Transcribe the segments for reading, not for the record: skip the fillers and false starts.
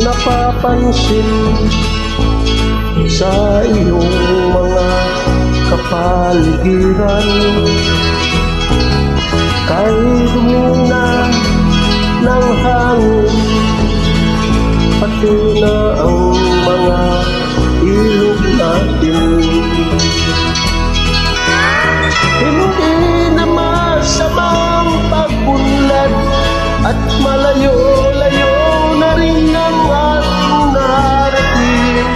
napapansin sa iyong mga kapaligiran. Kay dumuna ng hangin, pati na ang mga ilog natin. Hindi na masamang pag-unlad at malayo-layo na rin ang ating narating.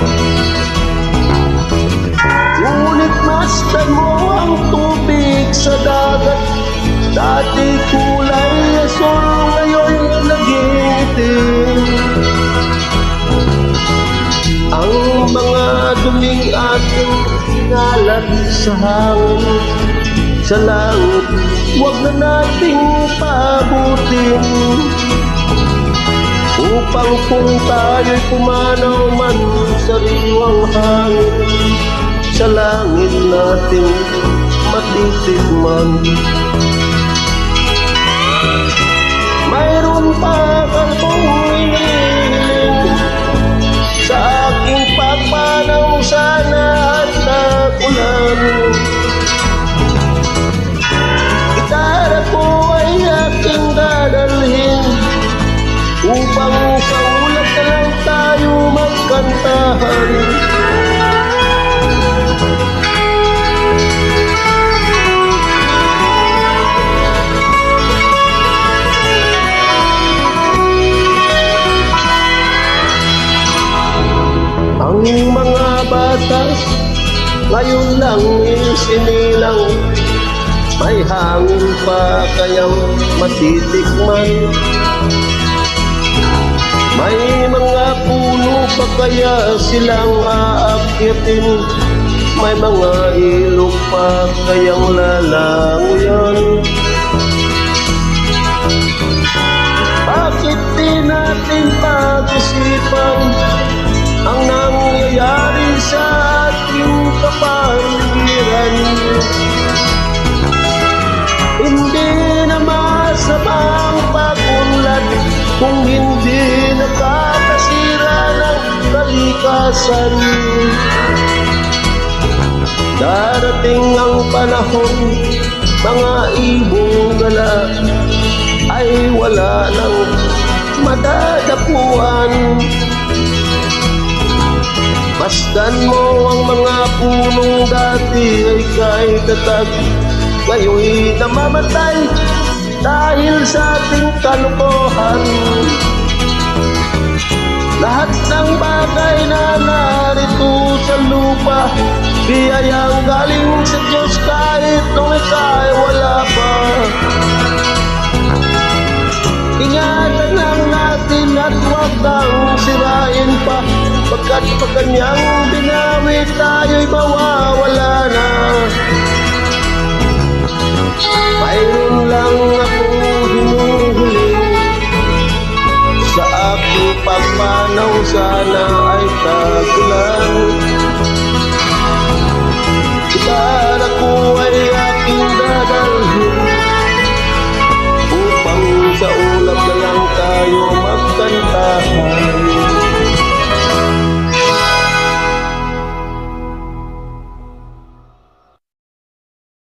Ngunit masdan mo ang tubig sa dagat, dati kulay asul, ngayon naging itim. Ang mga duming ating inalat sa hangin, sa langit, huwag na nating pabutin. Upang kung tayo'y pumanaw man sa riwang hangin, sa langit natin matitikman. Mayroon pa kang hinihiling sa aking pagpanaw, sana at nakulan. Gitara ko ay aking dadalhin upang sa ulap na lang tayo magkantahan. Ang mga batas ngayon lang isinilang, may hangin pa kayang matitikman. May mga puno pa kaya silang aakyatin, may mga ilog pa kayang lalanguyan. Bakit di natin pag-isipan ang nangyayari sa ating kapaligiran? Hindi na masamang pag-unlad kung hindi nakakasira ng kalikasan. Darating ang panahon, mga ibong gala ay wala nang madadapuan. Masdan mo ang mga punong dati ay kahit tatag, ngayon namamatay dahil sa ating kalokohan. Lahat ng bagay na narito sa lupa, biyayang galing sa Diyos kahit nung ika'y wala pa. Ingatan lang natin at huwag nang sirain pa, pagkat pag kanyang binawi tayo'y mawawala na. Mayroon lang akong hinuhuling sa aking pagpanaw, sana ay tagulan. Gitara ko ay aking dadalhin upang sa ulap na lang tayo magkantahan.